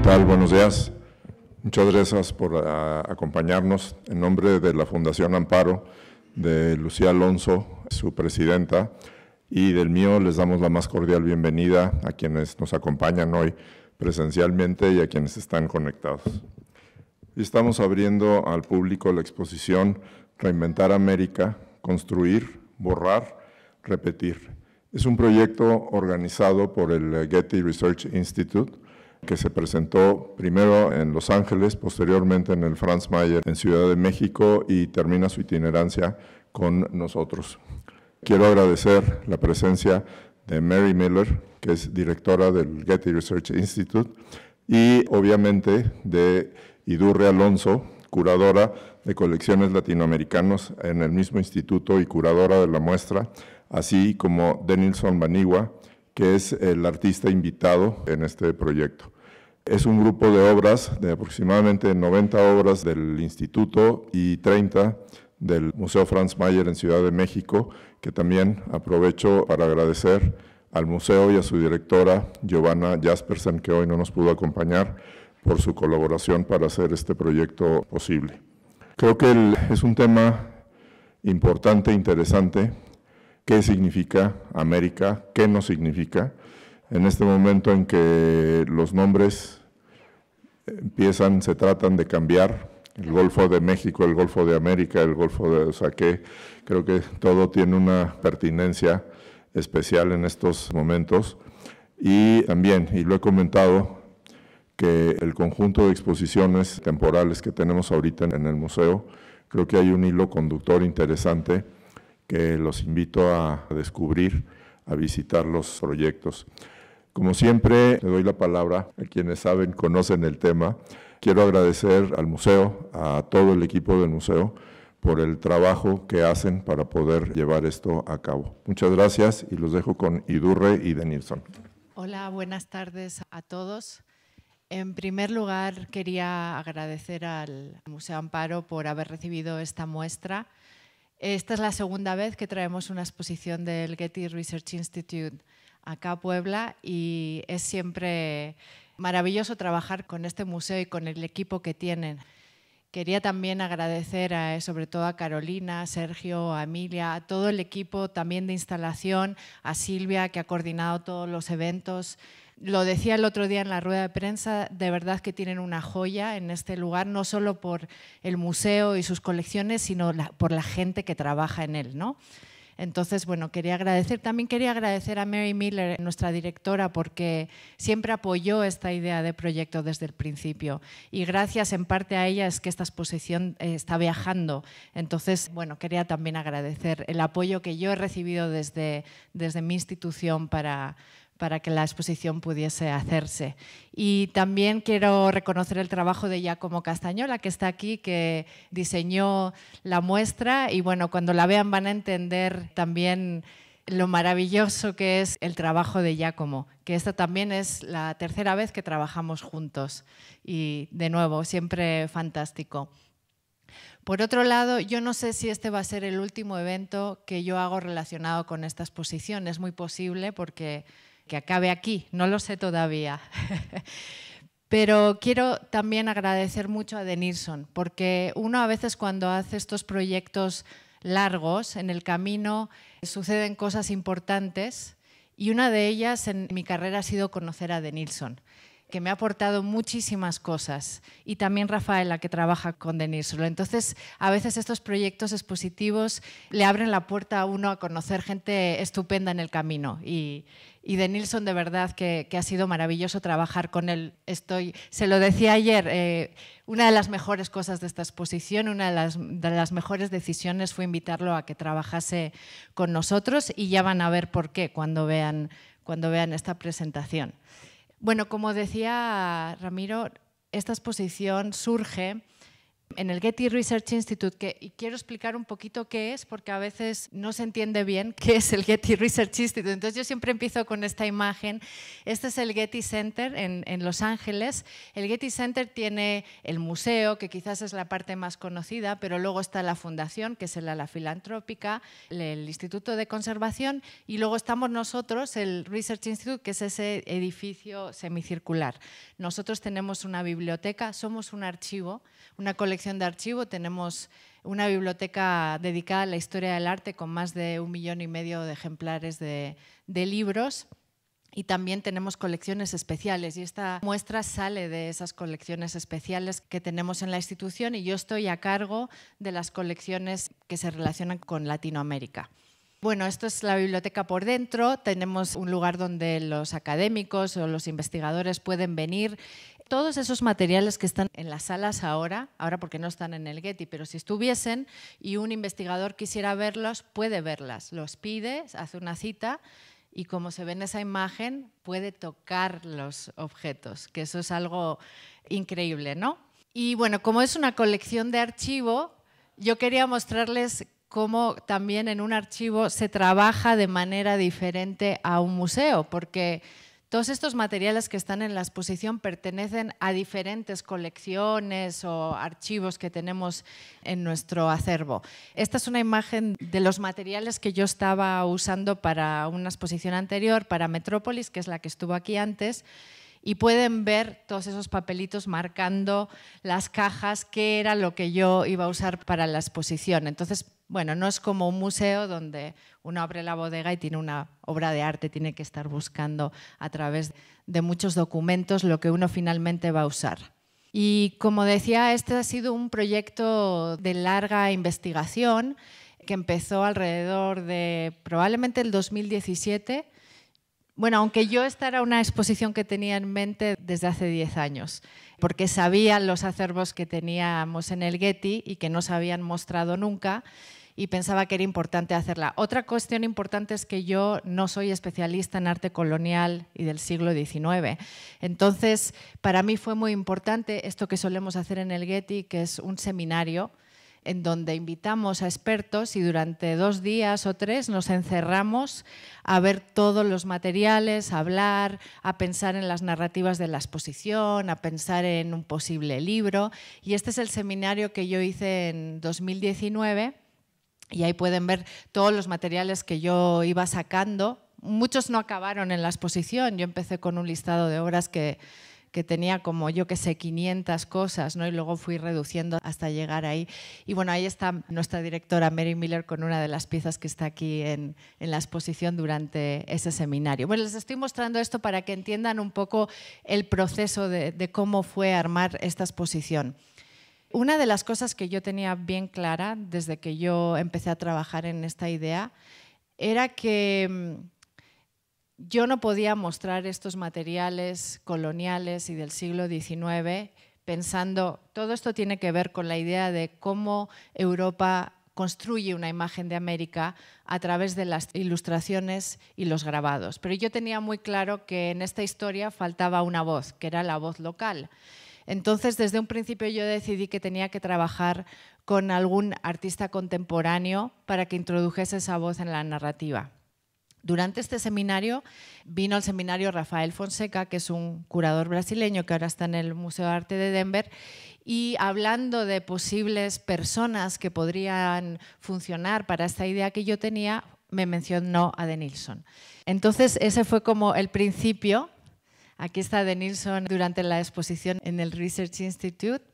tal? Buenos días. Muchas gracias por acompañarnos. En nombre de la Fundación Amparo, de Lucía Alonso, su presidenta, y del mío, les damos la más cordial bienvenida a quienes nos acompañan hoy presencialmente y a quienes están conectados. Estamos abriendo al público la exposición Reinventar América, construir, borrar, repetir. Es un proyecto organizado por el Getty Research Institute, que se presentó primero en Los Ángeles, posteriormente en el Franz Mayer en Ciudad de México y termina su itinerancia con nosotros. Quiero agradecer la presencia de Mary Miller, que es directora del Getty Research Institute, y obviamente de Idurre Alonso, curadora de colecciones latinoamericanas en el mismo instituto y curadora de la muestra, así como Denilson Banigua, que es el artista invitado en este proyecto. Es un grupo de obras, de aproximadamente 90 obras del Instituto y 30 del Museo Franz Mayer en Ciudad de México, que también aprovecho para agradecer al museo y a su directora, Giovanna Jaspersen, que hoy no nos pudo acompañar, por su colaboración para hacer este proyecto posible. Creo que es un tema importante, interesante. ¿Qué significa América? ¿Qué no significa? En este momento en que los nombres se tratan de cambiar, el Golfo de México, el Golfo de América, el Golfo de... O sea que creo que todo tiene una pertinencia especial en estos momentos. Y también, y lo he comentado, que el conjunto de exposiciones temporales que tenemos ahorita en el museo, creo que hay un hilo conductor interesante que los invito a descubrir, a visitar los proyectos. Como siempre, le doy la palabra a quienes saben, conocen el tema. Quiero agradecer al museo, a todo el equipo del museo, por el trabajo que hacen para poder llevar esto a cabo. Muchas gracias y los dejo con Idurre y Denilson. Hola, buenas tardes a todos. En primer lugar, quería agradecer al Museo Amparo por haber recibido esta muestra. Esta es la segunda vez que traemos una exposición del Getty Research Institute acá a Puebla y es siempre maravilloso trabajar con este museo y con el equipo que tienen. Quería también agradecer sobre todo a Carolina, a Sergio, a Emilia, a todo el equipo también de instalación, a Silvia que ha coordinado todos los eventos. Lo decía el otro día en la rueda de prensa, de verdad que tienen una joya en este lugar, no solo por el museo y sus colecciones, sino por la gente que trabaja en él, ¿no? Entonces, bueno, también quería agradecer a Mary Miller, nuestra directora, porque siempre apoyó esta idea de proyecto desde el principio. Y gracias en parte a ella es que esta exposición está viajando. Entonces, bueno, quería también agradecer el apoyo que yo he recibido desde mi institución para que la exposición pudiese hacerse. Y también quiero reconocer el trabajo de Giacomo Castañola, que está aquí, que diseñó la muestra y bueno, cuando la vean van a entender también lo maravilloso que es el trabajo de Giacomo, que esta también es la tercera vez que trabajamos juntos y de nuevo, siempre fantástico. Por otro lado, yo no sé si este va a ser el último evento que yo hago relacionado con esta exposición, es muy posible porque que acabe aquí, no lo sé todavía. Pero quiero también agradecer mucho a Denilson, porque uno a veces cuando hace estos proyectos largos, en el camino suceden cosas importantes y una de ellas en mi carrera ha sido conocer a Denilson, que me ha aportado muchísimas cosas, y también Rafaela, que trabaja con Denilson. Entonces, a veces estos proyectos expositivos le abren la puerta a uno a conocer gente estupenda en el camino. Y Denilson, de verdad, que ha sido maravilloso trabajar con él. Se lo decía ayer, una de las mejores cosas de esta exposición, una de las mejores decisiones fue invitarlo a que trabajase con nosotros y ya van a ver por qué cuando vean esta presentación. Bueno, como decía Ramiro, esta exposición surge en el Getty Research Institute, y quiero explicar un poquito qué es, porque a veces no se entiende bien qué es el Getty Research Institute. Entonces yo siempre empiezo con esta imagen. Este es el Getty Center en Los Ángeles. El Getty Center tiene el museo, que quizás es la parte más conocida, pero luego está la fundación, que es el ala filantrópica, el Instituto de Conservación, y luego estamos nosotros, el Research Institute, que es ese edificio semicircular. Nosotros tenemos una biblioteca, somos un archivo, una colección de archivo, tenemos una biblioteca dedicada a la historia del arte con más de 1,5 millones de ejemplares de libros, y también tenemos colecciones especiales, y esta muestra sale de esas colecciones especiales que tenemos en la institución, y yo estoy a cargo de las colecciones que se relacionan con Latinoamérica. Bueno, esto es la biblioteca por dentro. Tenemos un lugar donde los académicos o los investigadores pueden venir. Todos esos materiales que están en las salas ahora porque no están en el Getty, pero si estuviesen y un investigador quisiera verlos, puede verlas. Los pide, hace una cita y, como se ve en esa imagen, puede tocar los objetos, que eso es algo increíble, ¿no? Y bueno, como es una colección de archivo, yo quería mostrarles cómo también en un archivo se trabaja de manera diferente a un museo, porque todos estos materiales que están en la exposición pertenecen a diferentes colecciones o archivos que tenemos en nuestro acervo. Esta es una imagen de los materiales que yo estaba usando para una exposición anterior, para Metrópolis, que es la que estuvo aquí antes, y pueden ver todos esos papelitos marcando las cajas, qué era lo que yo iba a usar para la exposición. Entonces, bueno, no es como un museo donde uno abre la bodega y tiene una obra de arte, tiene que estar buscando a través de muchos documentos lo que uno finalmente va a usar. Y como decía, este ha sido un proyecto de larga investigación que empezó alrededor de probablemente el 2017. Bueno, aunque esta era una exposición que tenía en mente desde hace 10 años, porque sabía los acervos que teníamos en el Getty y que no se habían mostrado nunca, y pensaba que era importante hacerla. Otra cuestión importante es que yo no soy especialista en arte colonial y del siglo XIX. Entonces, para mí fue muy importante esto que solemos hacer en el Getty, que es un seminario en donde invitamos a expertos y durante 2 días o 3 nos encerramos a ver todos los materiales, a hablar, a pensar en las narrativas de la exposición, a pensar en un posible libro. Y este es el seminario que yo hice en 2019 y ahí pueden ver todos los materiales que yo iba sacando. Muchos no acabaron en la exposición. Yo empecé con un listado de obras que tenía como, yo qué sé, 500 cosas, ¿no? Y luego fui reduciendo hasta llegar ahí. Y bueno, ahí está nuestra directora Mary Miller con una de las piezas que está aquí en la exposición durante ese seminario. Bueno, les estoy mostrando esto para que entiendan un poco el proceso de cómo fue armar esta exposición. Una de las cosas que yo tenía bien clara desde que yo empecé a trabajar en esta idea era que yo no podía mostrar estos materiales coloniales y del siglo XIX pensando, todo esto tiene que ver con la idea de cómo Europa construye una imagen de América a través de las ilustraciones y los grabados. Pero yo tenía muy claro que en esta historia faltaba una voz, que era la voz local. Entonces, desde un principio yo decidí que tenía que trabajar con algún artista contemporáneo para que introdujese esa voz en la narrativa. Durante este seminario vino al seminario Rafael Fonseca, que es un curador brasileño que ahora está en el Museo de Arte de Denver, y hablando de posibles personas que podrían funcionar para esta idea que yo tenía, me mencionó a Denilson. Entonces, ese fue como el principio. Aquí está Denilson durante la exposición en el Research Institute.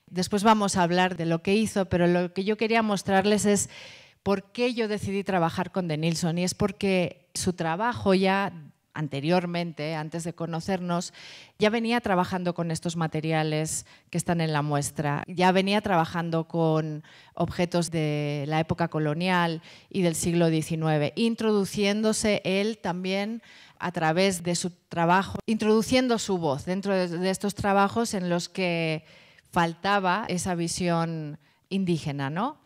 Después vamos a hablar de lo que hizo, pero lo que yo quería mostrarles es por qué yo decidí trabajar con Denilson, y es porque su trabajo ya anteriormente, antes de conocernos, ya venía trabajando con estos materiales que están en la muestra, ya venía trabajando con objetos de la época colonial y del siglo XIX, introduciéndose él también a través de su trabajo, introduciendo su voz dentro de estos trabajos en los que faltaba esa visión indígena, ¿no?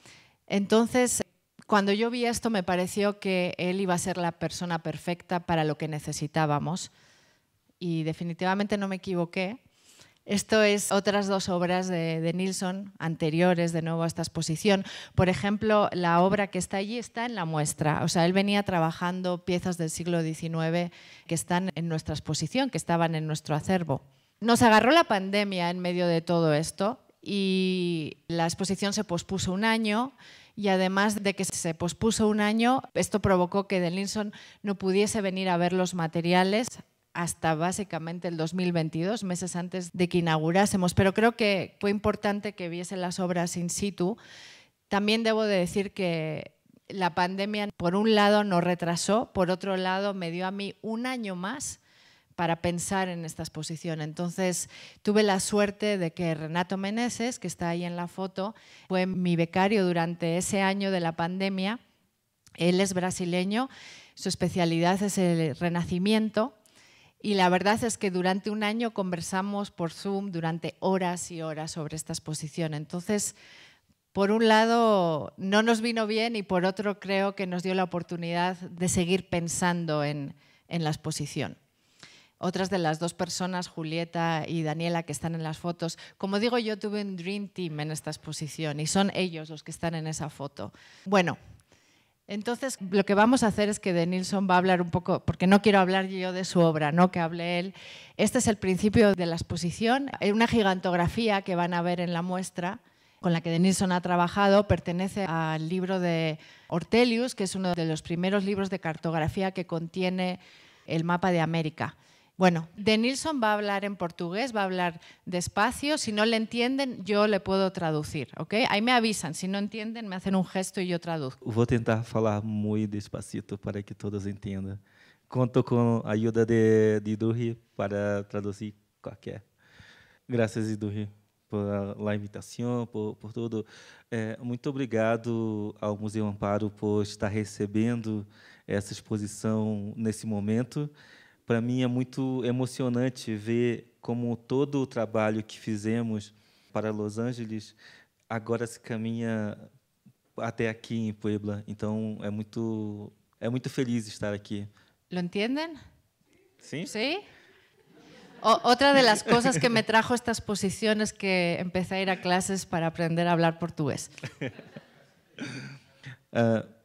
Entonces, cuando yo vi esto me pareció que él iba a ser la persona perfecta para lo que necesitábamos y definitivamente no me equivoqué. Esto es otras dos obras de Nilsson anteriores de nuevo a esta exposición. Por ejemplo, la obra que está allí está en la muestra. O sea, él venía trabajando piezas del siglo XIX que están en nuestra exposición, que estaban en nuestro acervo. Nos agarró la pandemia en medio de todo esto y la exposición se pospuso un año. Y además de que se pospuso un año, esto provocó que Nilsson no pudiese venir a ver los materiales hasta básicamente el 2022, meses antes de que inaugurásemos. Pero creo que fue importante que viese las obras in situ. También debo de decir que la pandemia, por un lado, nos retrasó, por otro lado, me dio a mí un año más para pensar en esta exposición. Entonces, tuve la suerte de que Renato Meneses, que está ahí en la foto, fue mi becario durante ese año de la pandemia. Él es brasileño, su especialidad es el Renacimiento. Y la verdad es que durante un año conversamos por Zoom durante horas y horas sobre esta exposición. Entonces, por un lado, no nos vino bien y por otro creo que nos dio la oportunidad de seguir pensando en la exposición. Otras de las dos personas, Julieta y Daniela, que están en las fotos, como digo, yo tuve un Dream Team en esta exposición y son ellos los que están en esa foto. Bueno, entonces, lo que vamos a hacer es que de Nilsson va a hablar un poco, porque no quiero hablar yo de su obra, no que hable él. Este es el principio de la exposición. Una gigantografía que van a ver en la muestra, con la que de Nilsson ha trabajado, pertenece al libro de Ortelius, que es uno de los primeros libros de cartografía que contiene el mapa de América. Bueno, de Nilsson va a hablar en portugués, va a hablar despacio. Si no le entienden, yo le puedo traducir, ¿ok? Ahí me avisan. Si no entienden, me hacen un gesto y yo traduzco. Vou tentar falar muito despacito para que todos entendam. Conto com a ajuda de Idurri para traduzir qualquer. Graças, Idurri, por a invitação, por tudo. Muito obrigado ao Museu Amparo por estar recebendo essa exposição nesse momento. Para mim é muito emocionante ver como todo o trabalho que fizemos para Los Angeles agora se caminha até aqui em Puebla. Então é muito feliz estar aqui. ¿Lo entienden? Sim? ¿Sí? Otra de las cosas que me trajo esta exposición es que empecé a ir a clases para aprender a hablar portugués.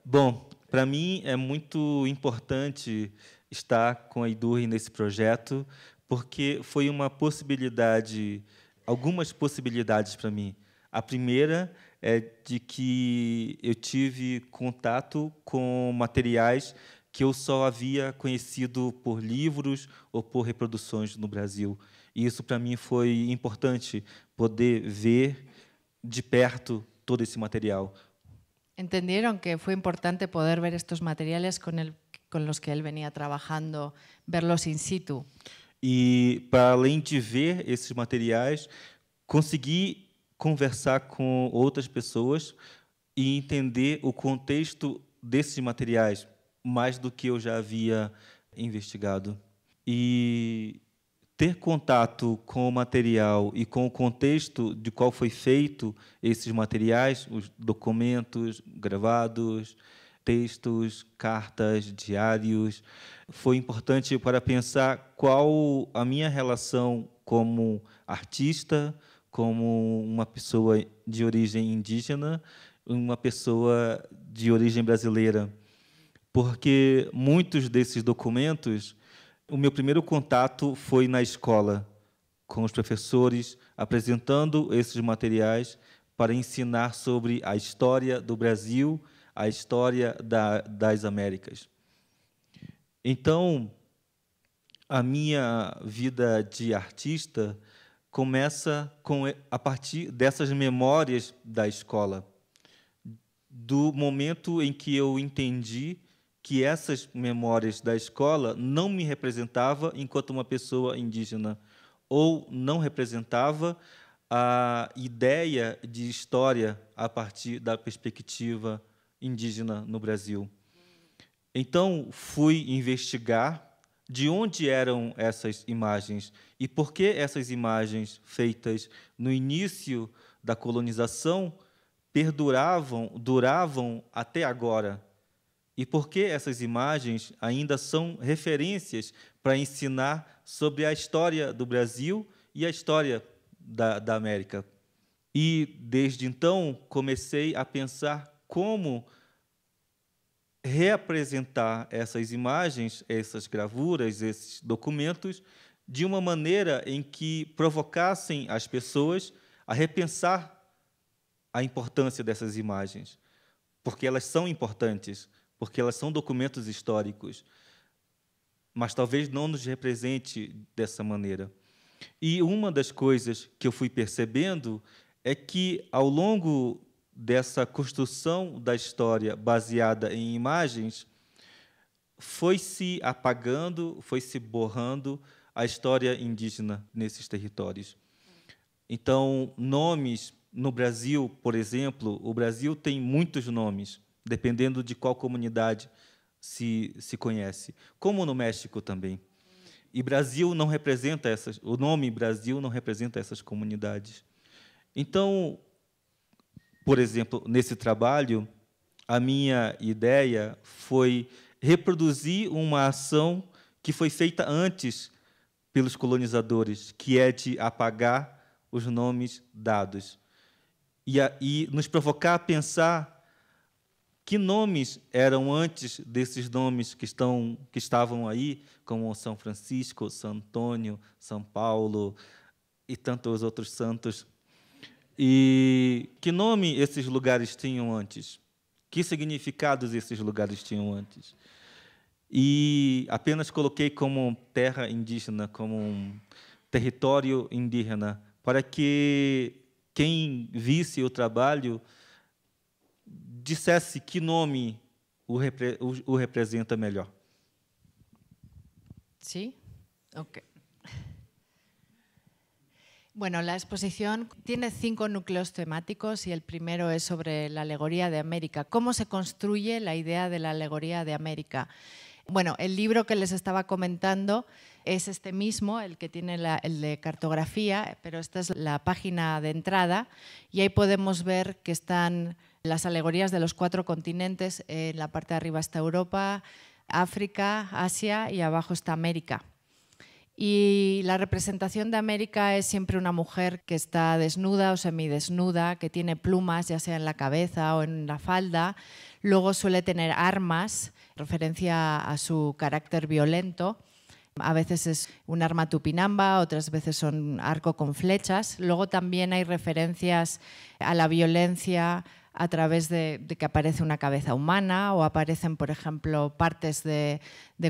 Bom, para mim é muito importante estar com a Idurri nesse projeto, porque foi uma possibilidade, algumas possibilidades para mim. A primeira é de que eu tive contato com materiais que eu só havia conhecido por livros ou por reproduções no Brasil. E isso, para mim, foi importante, poder ver de perto todo esse material. ¿Entendieron que fue importante poder ver estos materiales con los que él venía trabajando, verlos in situ? E, para além de ver esses materiais, consegui conversar com outras pessoas e entender o contexto desses materiais, mais do que eu já havia investigado. E ter contato com o material e com o contexto de qual foi feito esses materiais, os documentos gravados, textos, cartas, diários, foi importante para pensar qual a minha relação como artista, como uma pessoa de origem indígena, uma pessoa de origem brasileira. Porque muitos desses documentos, o meu primeiro contato foi na escola, com os professores, apresentando esses materiais para ensinar sobre a história do Brasil, a história das Américas. Então, a minha vida de artista começa a partir dessas memórias da escola, do momento em que eu entendi que essas memórias da escola não me representava enquanto uma pessoa indígena, ou não representava a ideia de história a partir da perspectiva indígena no Brasil. Então, fui investigar de onde eram essas imagens e por que essas imagens feitas no início da colonização duravam até agora. E por que essas imagens ainda são referências para ensinar sobre a história do Brasil e a história da América. E, desde então, comecei a pensar como reapresentar essas imagens, essas gravuras, esses documentos, de uma maneira em que provocassem as pessoas a repensar a importância dessas imagens, porque elas são importantes, porque elas são documentos históricos, mas talvez não nos represente dessa maneira. E uma das coisas que eu fui percebendo é que, ao longo dessa construção da história baseada em imagens, foi se apagando, foi se borrando a história indígena nesses territórios. Então, nomes no Brasil, por exemplo, o Brasil tem muitos nomes, dependendo de qual comunidade se conhece, como no México também. E Brasil não representa o nome Brasil não representa essas comunidades. Então, por exemplo, nesse trabalho, a minha ideia foi reproduzir uma ação que foi feita antes pelos colonizadores, que é de apagar os nomes dados. E nos provocar a pensar que nomes eram antes desses nomes que estavam aí, como São Francisco, São Antônio, São Paulo e tantos outros santos. E que nome esses lugares tinham antes? Que significados esses lugares tinham antes? E apenas coloquei como terra indígena, como um território indígena, para que quem visse o trabalho dissesse que nome o representa melhor. Sí, ok. Bueno, la exposición tiene 5 núcleos temáticos y el primero es sobre la alegoría de América. ¿Cómo se construye la idea de la alegoría de América? Bueno, el libro que les estaba comentando es este mismo, el que tiene el de cartografía, pero esta es la página de entrada y ahí podemos ver que están las alegorías de los 4 continentes. En la parte de arriba está Europa, África, Asia y abajo está América. Y la representación de América es siempre una mujer que está desnuda o semidesnuda, que tiene plumas, ya sea en la cabeza o en la falda. Luego suele tener armas, referencia a su carácter violento. A veces es un arma tupinamba, otras veces son arco con flechas. Luego también hay referencias a la violencia a través de que aparece una cabeza humana o aparecen, por ejemplo, partes de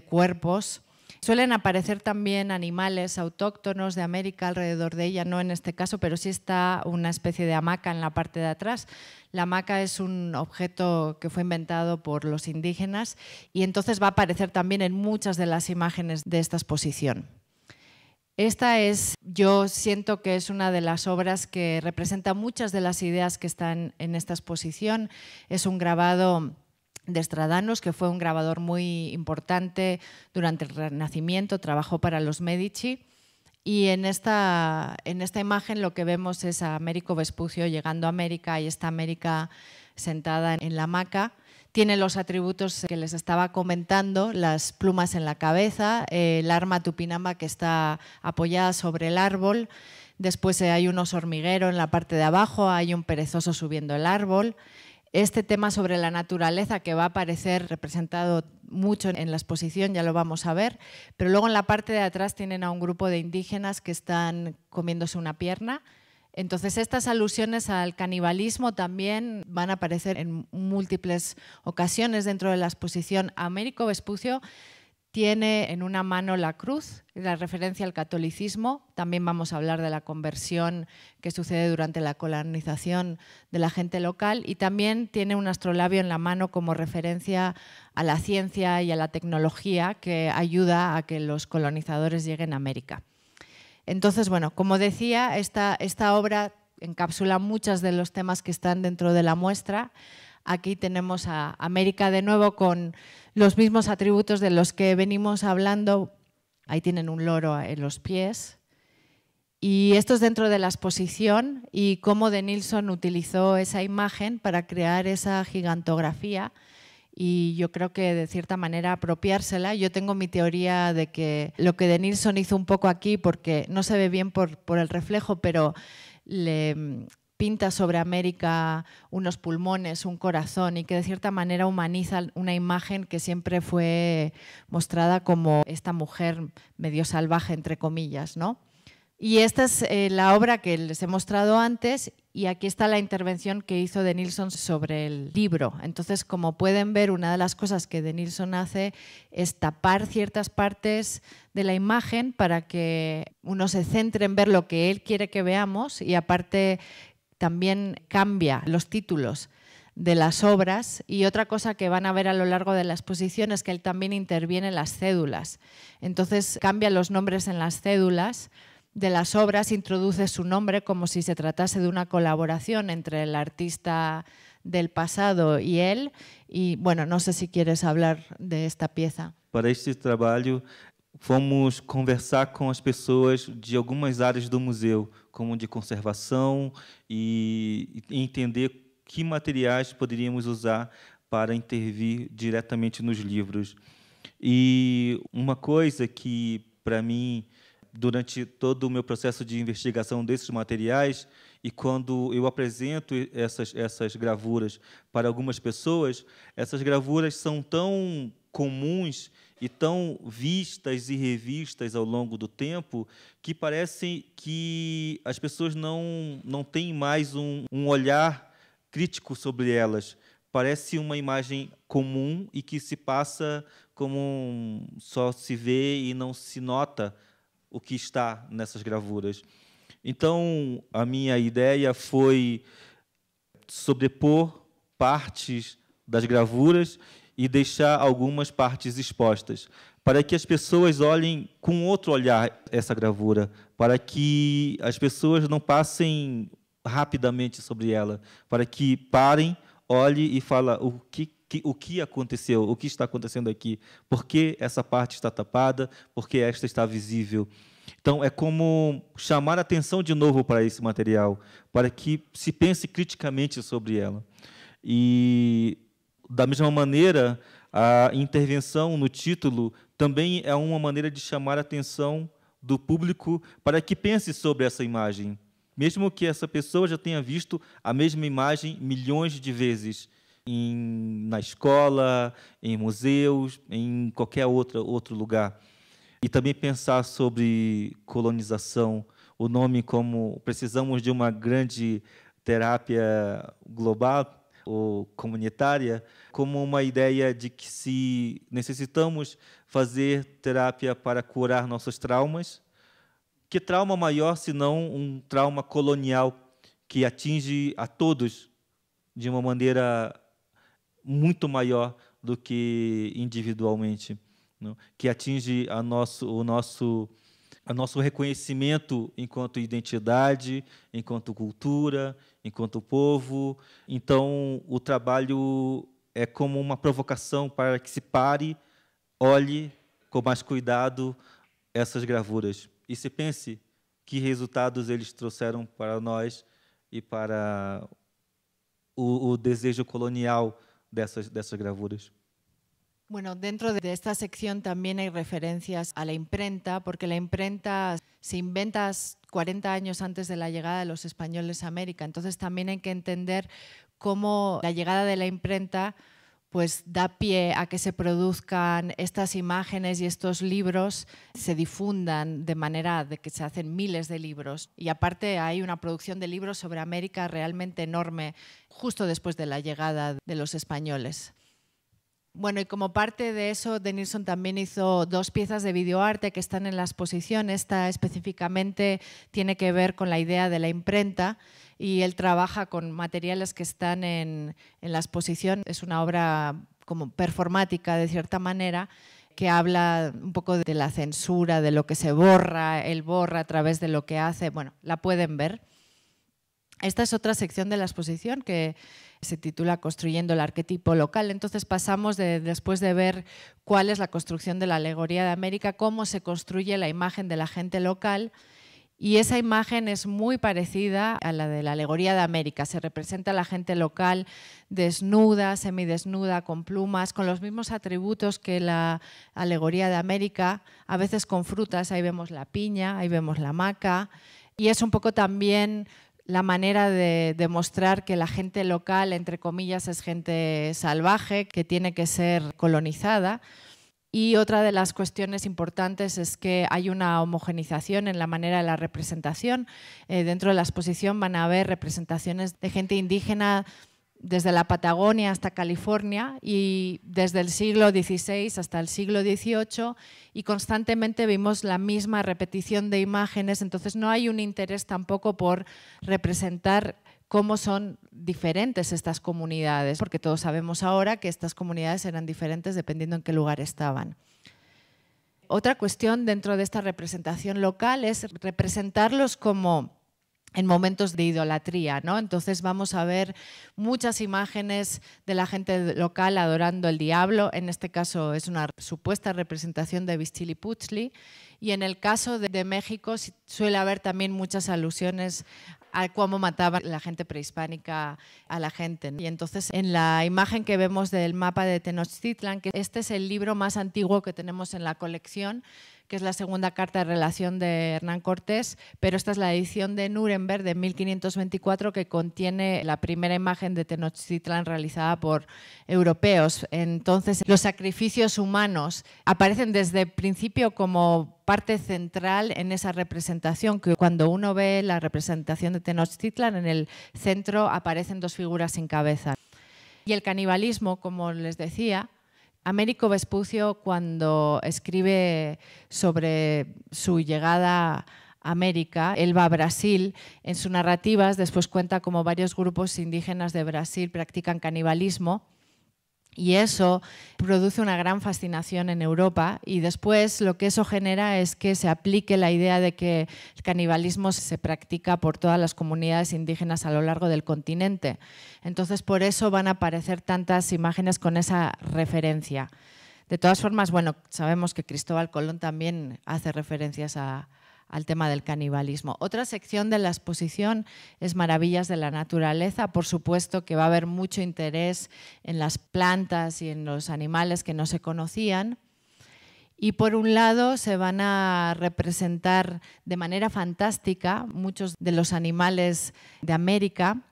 cuerpos. Suelen aparecer también animales autóctonos de América alrededor de ella, no en este caso, pero sí está una especie de hamaca en la parte de atrás. La hamaca es un objeto que fue inventado por los indígenas y entonces va a aparecer también en muchas de las imágenes de esta exposición. Yo siento que es una de las obras que representa muchas de las ideas que están en esta exposición. Es un grabado de Stradamus, que fue un grabador muy importante durante el Renacimiento, trabajó para los Medici, y en esta imagen lo que vemos es a Américo Vespucio llegando a América y está América sentada en la hamaca. Tiene los atributos que les estaba comentando, las plumas en la cabeza, el arma tupinamba que está apoyada sobre el árbol, después hay un oso hormiguero en la parte de abajo, hay un perezoso subiendo el árbol. Este tema sobre la naturaleza que va a aparecer representado mucho en la exposición, ya lo vamos a ver, pero luego en la parte de atrás tienen a un grupo de indígenas que están comiéndose una pierna. Entonces estas alusiones al canibalismo también van a aparecer en múltiples ocasiones dentro de la exposición. Américo Vespucio tiene en una mano la cruz, la referencia al catolicismo. También vamos a hablar de la conversión que sucede durante la colonización de la gente local y también tiene un astrolabio en la mano como referencia a la ciencia y a la tecnología que ayuda a que los colonizadores lleguen a América. Entonces, bueno, como decía, esta obra encapsula muchos de los temas que están dentro de la muestra. Aquí tenemos a América de nuevo con los mismos atributos de los que venimos hablando. Ahí tienen un loro en los pies. Y esto es dentro de la exposición y cómo Denilson utilizó esa imagen para crear esa gigantografía y yo creo que de cierta manera apropiársela. Yo tengo mi teoría de que lo que Denilson hizo un poco aquí, porque no se ve bien por el reflejo, pero le pinta sobre América unos pulmones, un corazón, y que de cierta manera humaniza una imagen que siempre fue mostrada como esta mujer medio salvaje, entre comillas, ¿no? Y esta es la obra que les he mostrado antes, y aquí está la intervención que hizo Denilson sobre el libro. Entonces, como pueden ver, una de las cosas que Denilson hace es tapar ciertas partes de la imagen para que uno se centre en ver lo que él quiere que veamos, y aparte también cambia los títulos de las obras. Y otra cosa que van a ver a lo largo de la exposición es que él también interviene en las cédulas. Entonces cambia los nombres en las cédulas de las obras, introduce su nombre como si se tratase de una colaboración entre el artista del pasado y él. Y bueno, no sé si quieres hablar de esta pieza. Para este trabalho, fomos conversar com as pessoas de algumas áreas do museu, como de conservação, e entender que materiais poderíamos usar para intervir diretamente nos livros. E uma coisa que, para mim, durante todo o meu processo de investigação desses materiais, e quando eu apresento essas gravuras para algumas pessoas, essas gravuras são tão comuns e tão vistas e revistas ao longo do tempo, que parece que as pessoas não têm mais um olhar crítico sobre elas. Parece uma imagem comum e que se passa como só se vê e não se nota o que está nessas gravuras. Então, a minha ideia foi sobrepor partes das gravuras e deixar algumas partes expostas, para que as pessoas olhem com outro olhar essa gravura, para que as pessoas não passem rapidamente sobre ela, para que parem, olhem e falem o que aconteceu, o que está acontecendo aqui, por que essa parte está tapada, por que esta está visível. Então, é como chamar a atenção de novo para esse material, para que se pense criticamente sobre ela. E, da mesma maneira, a intervenção no título também é uma maneira de chamar a atenção do público para que pense sobre essa imagem, mesmo que essa pessoa já tenha visto a mesma imagem milhões de vezes, na escola, em museus, em qualquer outro lugar. E também pensar sobre colonização, o nome como precisamos de uma grande terapia global ou comunitária, como uma ideia de que se necessitamos fazer terapia para curar nossos traumas, que trauma maior senão um trauma colonial que atinge a todos de uma maneira muito maior do que individualmente, não? Que atinge o nosso reconhecimento enquanto identidade, enquanto cultura, enquanto povo. Então, o trabalho é como uma provocação para que se pare, olhe com mais cuidado essas gravuras e se pense que resultados eles trouxeram para nós e para o desejo colonial dessas gravuras. Bueno, dentro de esta sección también hay referencias a la imprenta, porque la imprenta se inventa 40 años antes de la llegada de los españoles a América. Entonces también hay que entender cómo la llegada de la imprenta pues da pie a que se produzcan estas imágenes y estos libros, se difundan de manera de que se hacen miles de libros. Y aparte hay una producción de libros sobre América realmente enorme justo después de la llegada de los españoles. Bueno, y como parte de eso, Denilson también hizo 2 piezas de videoarte que están en la exposición. Esta específicamente tiene que ver con la idea de la imprenta y él trabaja con materiales que están en la exposición. Es una obra como performática, de cierta manera, que habla un poco de la censura, de lo que se borra, él borra a través de lo que hace. Bueno, la pueden ver. Esta es otra sección de la exposición que se titula Construyendo el arquetipo local. Entonces pasamos después de ver cuál es la construcción de la alegoría de América, cómo se construye la imagen de la gente local, Y esa imagen es muy parecida a la de la alegoría de América. Se representa a la gente local desnuda, semidesnuda, con plumas, con los mismos atributos que la alegoría de América, a veces con frutas. Ahí vemos la piña, ahí vemos la maca. Y es un poco también la manera de demostrar que la gente local, entre comillas, es gente salvaje, que tiene que ser colonizada. Y otra de las cuestiones importantes es que hay una homogenización en la manera de la representación. Dentro de la exposición van a haber representaciones de gente indígena desde la Patagonia hasta California y desde el siglo XVI hasta el siglo XVIII, y constantemente vimos la misma repetición de imágenes. Entonces no hay un interés tampoco por representar cómo son diferentes estas comunidades, porque todos sabemos ahora que estas comunidades eran diferentes dependiendo en qué lugar estaban. Otra cuestión dentro de esta representación local es representarlos como en momentos de idolatría, ¿no? Entonces vamos a ver muchas imágenes de la gente local adorando al diablo. En este caso es una supuesta representación de Huitzilopochtli, y en el caso de México suele haber también muchas alusiones a cómo mataba la gente prehispánica a la gente. Y entonces en la imagen que vemos del mapa de Tenochtitlan, que este es el libro más antiguo que tenemos en la colección, que es la segunda carta de relación de Hernán Cortés, pero esta es la edición de Nuremberg de 1524, que contiene la primera imagen de Tenochtitlan realizada por europeos. Entonces, los sacrificios humanos aparecen desde el principio como parte central en esa representación, que cuando uno ve la representación de Tenochtitlan, en el centro aparecen dos figuras sin cabeza. Y el canibalismo, como les decía, Américo Vespucio, cuando escribe sobre su llegada a América, él va a Brasil. En sus narrativas después cuenta cómo varios grupos indígenas de Brasil practican canibalismo, y eso produce una gran fascinación en Europa, y después lo que eso genera es que se aplique la idea de que el canibalismo se practica por todas las comunidades indígenas a lo largo del continente. Entonces, por eso van a aparecer tantas imágenes con esa referencia. De todas formas, bueno, sabemos que Cristóbal Colón también hace referencias al tema del canibalismo. Otra sección de la exposición es Maravillas de la Naturaleza. Por supuesto que va a haber mucho interés en las plantas y en los animales que no se conocían. Y por un lado se van a representar de manera fantástica muchos de los animales de América,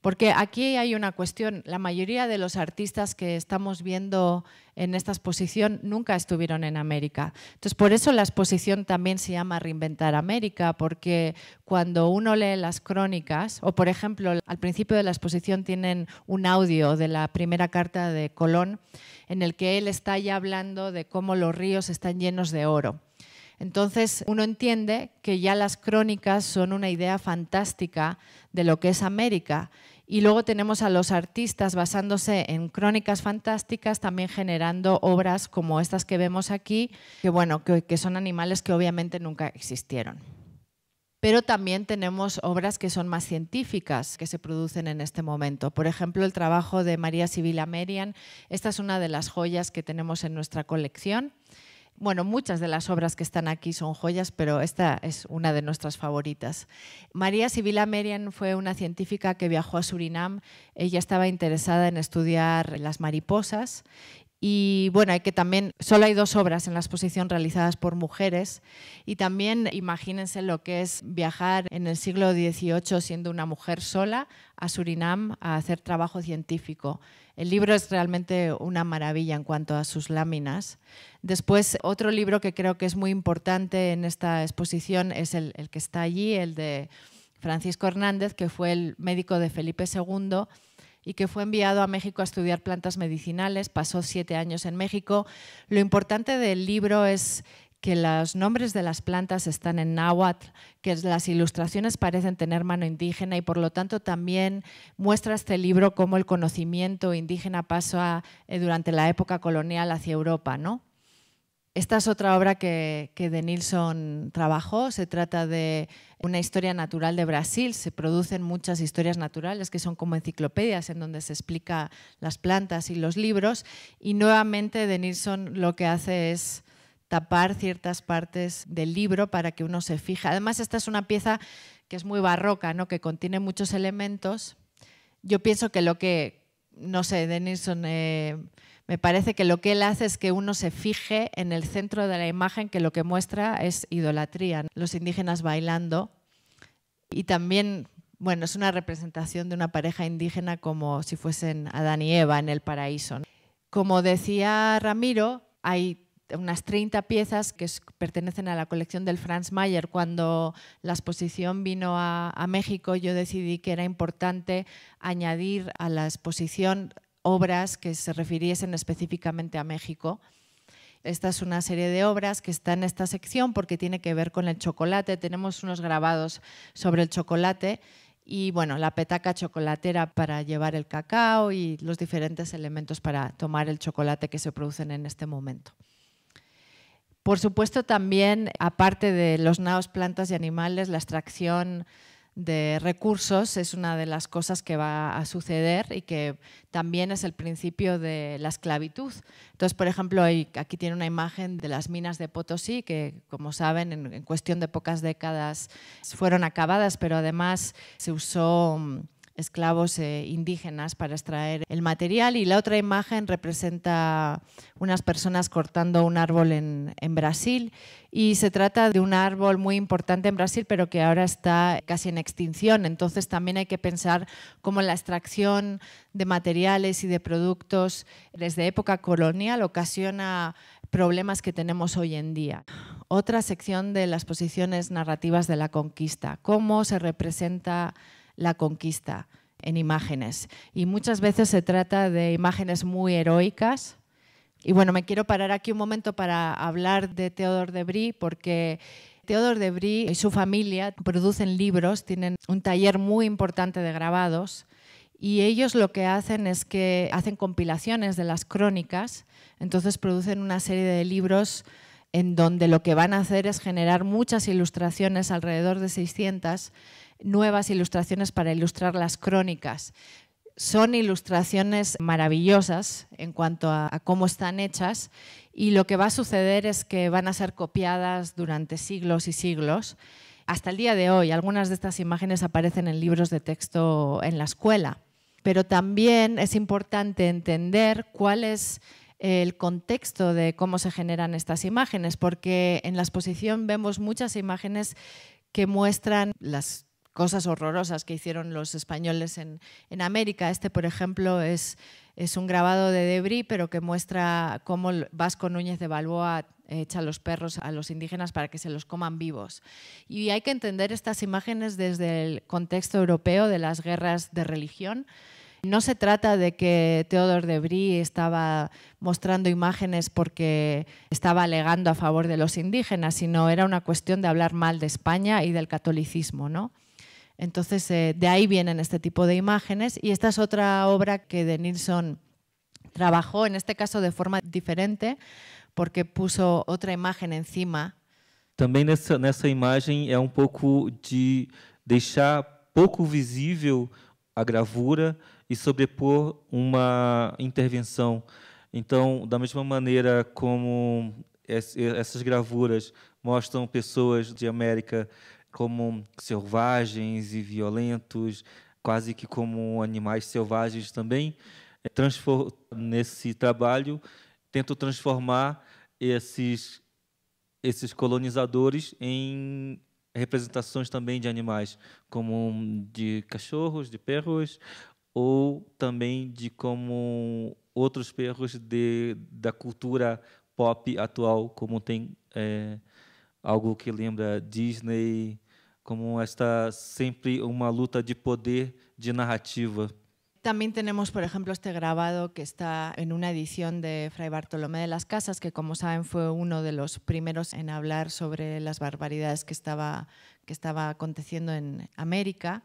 porque aquí hay una cuestión: la mayoría de los artistas que estamos viendo en esta exposición nunca estuvieron en América. Entonces, por eso la exposición también se llama Reinventar América, porque cuando uno lee las crónicas, o por ejemplo, al principio de la exposición tienen un audio de la primera carta de Colón, en el que él está ya hablando de cómo los ríos están llenos de oro. Entonces, uno entiende que ya las crónicas son una idea fantástica de lo que es América. Y luego tenemos a los artistas basándose en crónicas fantásticas, también generando obras como estas que vemos aquí, que, bueno, que son animales que obviamente nunca existieron. Pero también tenemos obras que son más científicas, que se producen en este momento. Por ejemplo, el trabajo de María Sibila Merian. Esta es una de las joyas que tenemos en nuestra colección. Bueno, muchas de las obras que están aquí son joyas, pero esta es una de nuestras favoritas. María Sibila Merian fue una científica que viajó a Surinam. Ella estaba interesada en estudiar las mariposas. Y bueno, solo hay 2 obras en la exposición realizadas por mujeres, y también imagínense lo que es viajar en el siglo XVIII siendo una mujer sola a Surinam a hacer trabajo científico. El libro es realmente una maravilla en cuanto a sus láminas. Después, otro libro que creo que es muy importante en esta exposición es el que está allí, el de Francisco Hernández, que fue el médico de Felipe II, y que fue enviado a México a estudiar plantas medicinales. Pasó 7 años en México. Lo importante del libro es que los nombres de las plantas están en náhuatl, que las ilustraciones parecen tener mano indígena, y por lo tanto también muestra este libro cómo el conocimiento indígena pasa durante la época colonial hacia Europa, ¿no? Esta es otra obra que Denilson trabajó. Se trata de una historia natural de Brasil. Se producen muchas historias naturales que son como enciclopedias en donde se explica las plantas y los libros. Y nuevamente Denilson lo que hace es tapar ciertas partes del libro para que uno se fije. Además, esta es una pieza que es muy barroca, ¿no? Que contiene muchos elementos. Yo pienso que no sé, Denison, me parece que lo que él hace es que uno se fije en el centro de la imagen, que lo que muestra es idolatría, los indígenas bailando. Y también, bueno, es una representación de una pareja indígena como si fuesen Adán y Eva en el paraíso. Como decía Ramiro, hay unas 30 piezas que pertenecen a la colección del Franz Mayer. Cuando la exposición vino a México, yo decidí que era importante añadir a la exposición obras que se refiriesen específicamente a México. Esta es una serie de obras que está en esta sección porque tiene que ver con el chocolate. Tenemos unos grabados sobre el chocolate y bueno, la petaca chocolatera para llevar el cacao y los diferentes elementos para tomar el chocolate que se producen en este momento. Por supuesto, también, aparte de los naos, plantas y animales, la extracción de recursos es una de las cosas que va a suceder y que también es el principio de la esclavitud. Entonces, por ejemplo, aquí tiene una imagen de las minas de Potosí que, como saben, en cuestión de pocas décadas fueron acabadas, pero además se usó esclavos indígenas para extraer el material, y la otra imagen representa unas personas cortando un árbol en Brasil, y se trata de un árbol muy importante en Brasil pero que ahora está casi en extinción. Entonces también hay que pensar cómo la extracción de materiales y de productos desde época colonial ocasiona problemas que tenemos hoy en día. Otra sección de las posiciones narrativas de la conquista, cómo se representa la conquista en imágenes, y muchas veces se trata de imágenes muy heroicas. Y bueno, me quiero parar aquí un momento para hablar de Théodore de Bry, porque Théodore de Bry y su familia producen libros, tienen un taller muy importante de grabados, y ellos lo que hacen es que hacen compilaciones de las crónicas. Entonces producen una serie de libros en donde lo que van a hacer es generar muchas ilustraciones, alrededor de 600 nuevas ilustraciones para ilustrar las crónicas. Son ilustraciones maravillosas en cuanto a cómo están hechas, y lo que va a suceder es que van a ser copiadas durante siglos y siglos. Hasta el día de hoy, algunas de estas imágenes aparecen en libros de texto en la escuela, pero también es importante entender cuál es el contexto de cómo se generan estas imágenes, porque en la exposición vemos muchas imágenes que muestran las cosas horrorosas que hicieron los españoles en América. Este, por ejemplo, es un grabado de Bry, pero que muestra cómo Vasco Núñez de Balboa echa a los perros a los indígenas para que se los coman vivos. Y hay que entender estas imágenes desde el contexto europeo de las guerras de religión. No se trata de que Théodore de Bry estaba mostrando imágenes porque estaba alegando a favor de los indígenas, sino era una cuestión de hablar mal de España y del catolicismo, ¿no? Entonces, de ahí vienen este tipo de imágenes, y esta es otra obra que Denison trabajó, en este caso de forma diferente, porque puso otra imagen encima. Também nessa imagem é pouco de deixar pouco visível a gravura e sobrepor uma intervenção. Então, da mesma maneira como essas gravuras mostram pessoas de América como selvagens e violentos, quase que como animais selvagens também, nesse trabalho tento transformar esses colonizadores em representações também de animais, como de cachorros, de perros, ou também de como outros perros da cultura pop atual, como tem algo que lembra Disney, como está sempre uma luta de poder, de narrativa. También tenemos, por ejemplo, este grabado que está en una edición de Fray Bartolomé de las Casas, que, como saben, fue uno de los primeros en hablar sobre las barbaridades que estaba aconteciendo en América.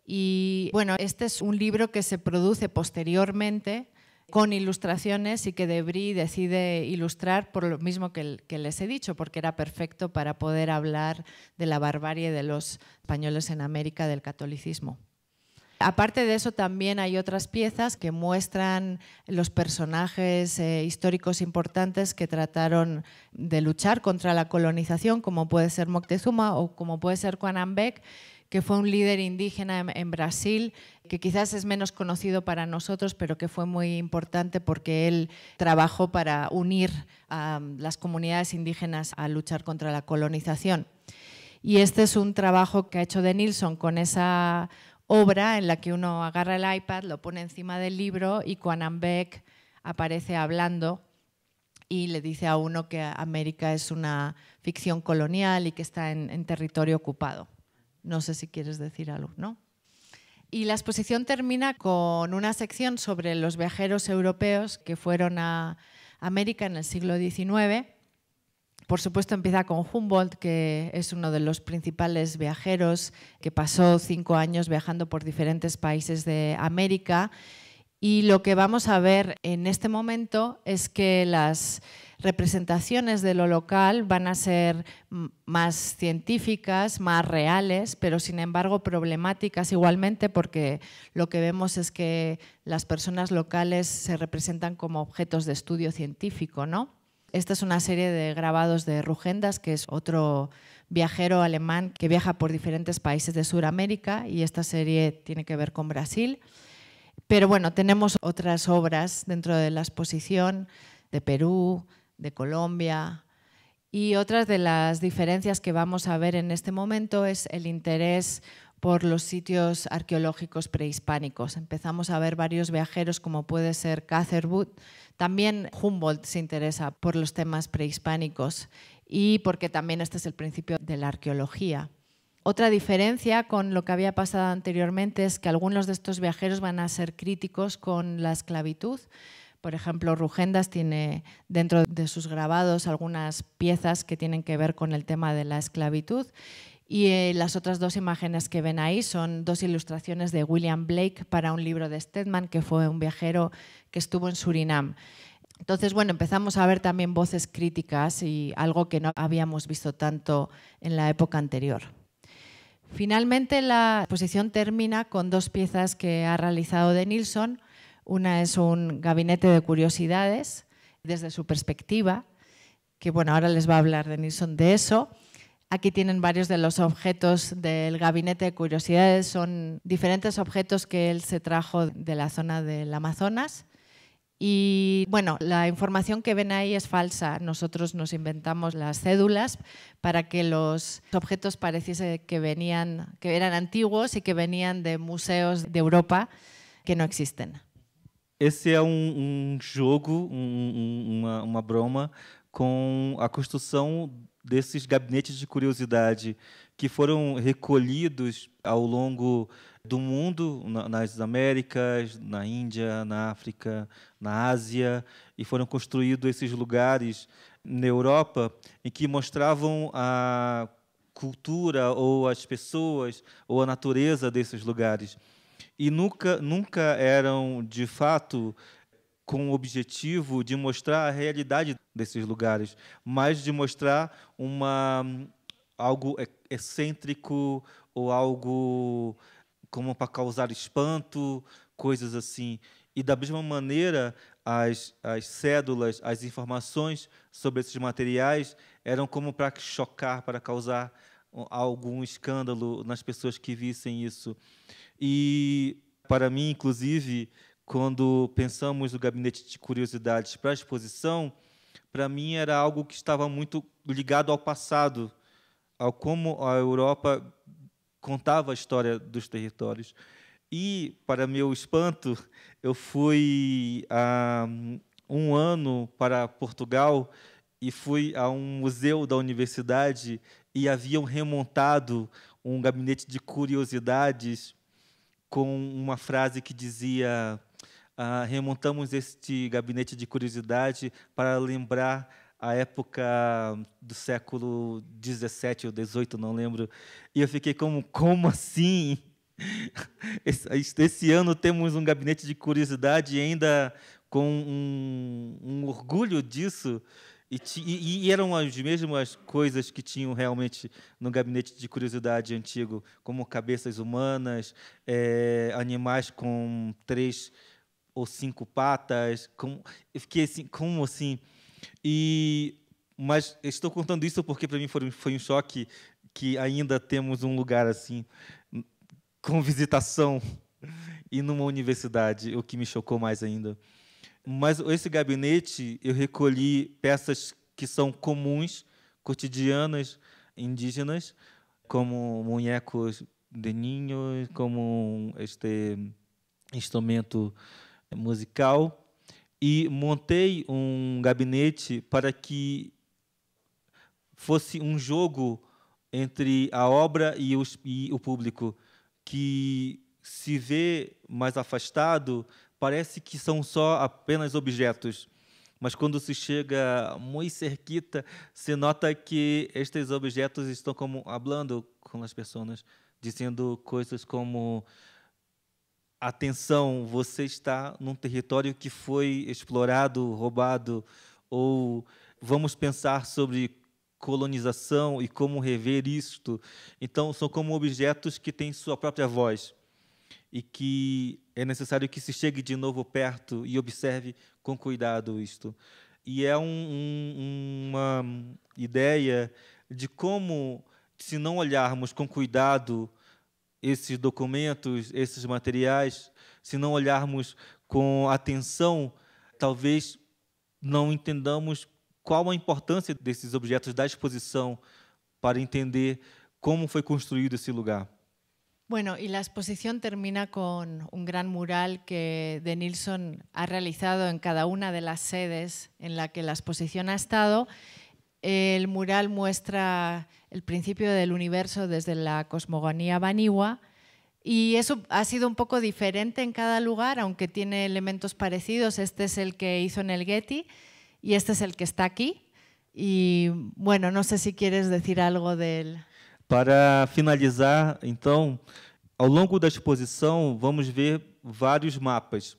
Y bueno, este es un libro que se produce posteriormente con ilustraciones y que de Bry decide ilustrar por lo mismo que les he dicho, porque era perfecto para poder hablar de la barbarie de los españoles en América, del catolicismo. Aparte de eso, también hay otras piezas que muestran los personajes históricos importantes que trataron de luchar contra la colonización, como puede ser Moctezuma o como puede ser Quanambeck, que fue un líder indígena en Brasil, que quizás es menos conocido para nosotros, pero que fue muy importante porque él trabajó para unir a las comunidades indígenas a luchar contra la colonización. Y este es un trabajo que ha hecho Denilson con esa obra en la que uno agarra el iPad, lo pone encima del libro y Quanambeck aparece hablando y le dice a uno que América es una ficción colonial y que está en territorio ocupado. No sé si quieres decir algo, ¿no? Y la exposición termina con una sección sobre los viajeros europeos que fueron a América en el siglo XIX. Por supuesto, empieza con Humboldt, que es uno de los principales viajeros, que pasó 5 años viajando por diferentes países de América. Y lo que vamos a ver en este momento es que las representaciones de lo local van a ser más científicas, más reales, pero sin embargo problemáticas igualmente, porque lo que vemos es que las personas locales se representan como objetos de estudio científico, ¿no? Esta es una serie de grabados de Rugendas, que es otro viajero alemán que viaja por diferentes países de Sudamérica, y esta serie tiene que ver con Brasil. Pero bueno, tenemos otras obras dentro de la exposición de Perú, de Colombia, y otras de las diferencias que vamos a ver en este momento es el interés por los sitios arqueológicos prehispánicos. Empezamos a ver varios viajeros, como puede ser Catherwood. También Humboldt se interesa por los temas prehispánicos y porque también este es el principio de la arqueología. Otra diferencia con lo que había pasado anteriormente es que algunos de estos viajeros van a ser críticos con la esclavitud. Por ejemplo, Rugendas tiene dentro de sus grabados algunas piezas que tienen que ver con el tema de la esclavitud. Y las otras 2 imágenes que ven ahí son 2 ilustraciones de William Blake para un libro de Stedman, que fue un viajero que estuvo en Surinam. Entonces, bueno, empezamos a ver también voces críticas y algo que no habíamos visto tanto en la época anterior. Finalmente, la exposición termina con 2 piezas que ha realizado Denilson. Una es un gabinete de curiosidades desde su perspectiva, que bueno, ahora les va a hablar Denilson de eso. Aquí tienen varios de los objetos del gabinete de curiosidades, son diferentes objetos que él se trajo de la zona del Amazonas. Y bueno, la información que ven ahí es falsa. Nosotros nos inventamos las cédulas para que los objetos pareciese que eran antiguos y que venían de museos de Europa que no existen. Esse é jogo, uma broma com a construção desses gabinetes de curiosidade que foram recolhidos ao longo do mundo, nas Américas, na Índia, na África, na Ásia, e foram construídos esses lugares na Europa em que mostravam a cultura ou as pessoas ou a natureza desses lugares. E nunca eram, de fato, com o objetivo de mostrar a realidade desses lugares, mas de mostrar algo excêntrico ou algo como para causar espanto, coisas assim. E, da mesma maneira, as cédulas, as informações sobre esses materiais eram como para chocar, para causar algum escândalo nas pessoas que vissem isso. E, para mim, inclusive, quando pensamos no gabinete de curiosidades para a exposição, para mim era algo que estava muito ligado ao passado, ao como a Europa contava a história dos territórios. E, para meu espanto, eu fui há 1 ano para Portugal e fui a um museu da universidade e haviam remontado um gabinete de curiosidades com uma frase que dizia: remontamos este gabinete de curiosidade para lembrar a época do século 17 ou 18, não lembro. E eu fiquei como assim? Esse ano temos um gabinete de curiosidade e ainda com um orgulho disso. E eram as mesmas coisas que tinham realmente no gabinete de curiosidade antigo, como cabeças humanas, animais com 3 ou 5 patas. Eu fiquei assim, como assim? Mas estou contando isso porque para mim foi um choque que ainda temos um lugar assim com visitação e numa universidade, o que me chocou mais ainda. Mas esse gabinete, eu recolhi peças que são comuns, cotidianas, indígenas, como muñecos de niños, como este instrumento musical, e montei um gabinete para que fosse um jogo entre a obra e o público, que se vê mais afastado, parece que são só apenas objetos. Mas quando se chega muito cerquita, se nota que estes objetos estão como falando com as pessoas, dizendo coisas como: atenção, você está num território que foi explorado, roubado, ou vamos pensar sobre colonização e como rever isto. Então, são como objetos que têm sua própria voz e que é necessário que se chegue de novo perto e observe com cuidado isto. E é uma ideia de como, se não olharmos com cuidado esses documentos, esses materiais, se não olharmos com atenção, talvez não entendamos qual a importância desses objetos da exposição para entender cómo fue construido ese lugar. Bueno, y la exposición termina con un gran mural que De Nilsson ha realizado en cada una de las sedes en la que la exposición ha estado. El mural muestra el principio del universo desde la cosmogonía Baniwa, y eso ha sido un poco diferente en cada lugar, aunque tiene elementos parecidos. Este es el que hizo en el Getty y este es el que está aquí. Y bueno, no sé si quieres decir algo del... Para finalizar, então, ao longo da exposição, vamos ver vários mapas,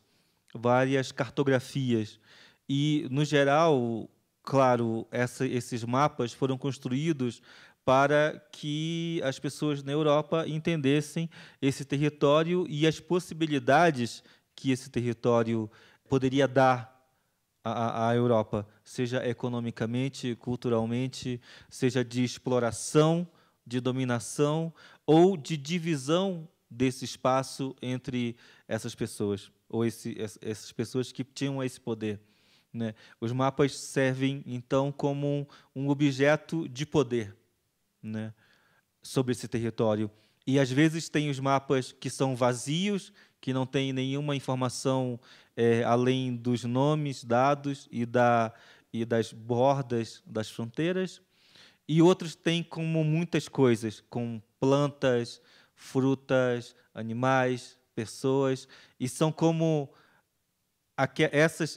várias cartografias. E, no geral, claro, esses mapas foram construídos para que as pessoas na Europa entendessem esse território e as possibilidades que esse território poderia dar à Europa, seja economicamente, culturalmente, seja de exploração, de dominação ou de divisão desse espaço entre essas pessoas, ou essas pessoas que tinham esse poder, né? Os mapas servem, então, como um objeto de poder, né, sobre esse território. E, às vezes, tem os mapas que são vazios, que não têm nenhuma informação além dos nomes dados e das bordas das fronteiras. E outros têm como muitas coisas, com plantas, frutas, animais, pessoas, e são como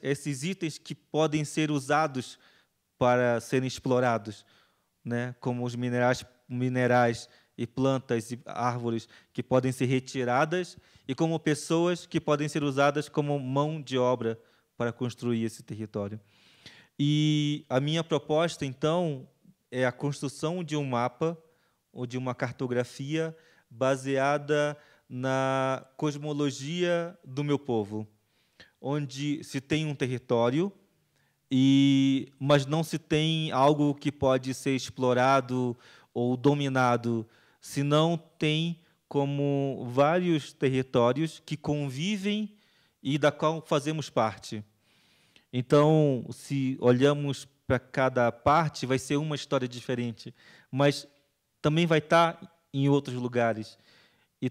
esses itens que podem ser usados para serem explorados, né? Como os minerais e plantas e árvores que podem ser retiradas, e como pessoas que podem ser usadas como mão de obra para construir esse território. E a minha proposta, então, é a construção de um mapa ou de uma cartografia baseada na cosmologia do meu povo, onde se tem um território, mas não se tem algo que pode ser explorado ou dominado, senão tem como vários territórios que convivem e da qual fazemos parte. Então, se olhamos para cada parte, vai ser uma história diferente, mas também vai estar em outros lugares. E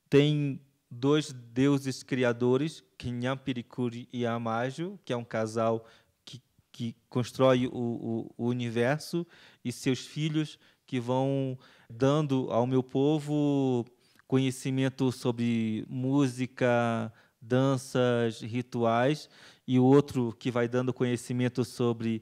tem 2 deuses criadores, Kinyampirikuri e Amajo, que é um casal que constrói o universo, e seus filhos que vão dando ao meu povo conhecimento sobre música, danças, rituais, e o outro que vai dando conhecimento sobre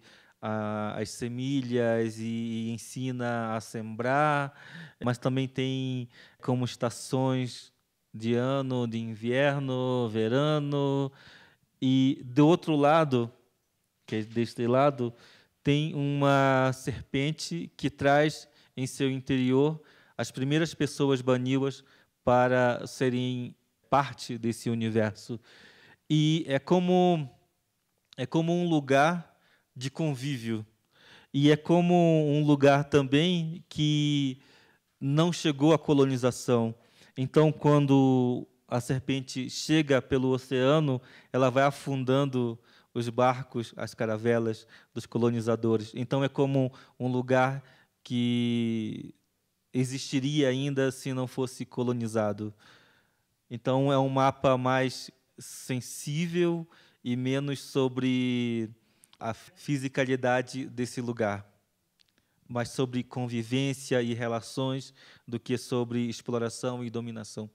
as semilhas e ensina a sembrar, mas também tem como estações de ano, de inverno, verano. E do outro lado, que é deste lado, tem uma serpente que traz em seu interior as primeiras pessoas baniuas para serem parte desse universo. E é como um lugar de convívio. E é como um lugar também que não chegou à colonização. Então, quando a serpente chega pelo oceano, ela vai afundando os barcos, as caravelas dos colonizadores. Então, é como um lugar que existiria ainda se não fosse colonizado. Então, é um mapa mais sensível e menos sobre a fisicalidade desse lugar, mais sobre convivência y relaciones do que sobre exploración y dominación.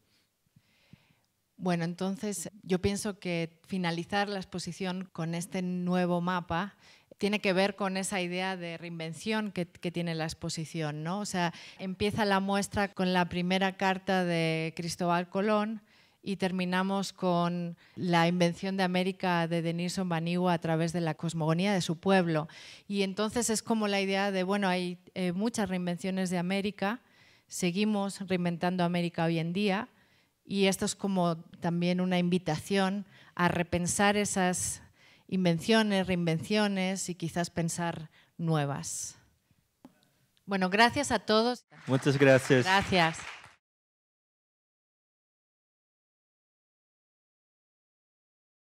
Bueno, entonces yo pienso que finalizar la exposición con este nuevo mapa tiene que ver con esa idea de reinvención que tiene la exposición, ¿no? O sea, empieza la muestra con la primera carta de Cristóbal Colón y terminamos con la invención de América de Denison Banigua a través de la cosmogonía de su pueblo. Y entonces es como la idea de, bueno, hay muchas reinvenciones de América, seguimos reinventando América hoy en día, y esto es como también una invitación a repensar esas invenciones, reinvenciones y quizás pensar nuevas. Bueno, gracias a todos. Muchas gracias. Gracias.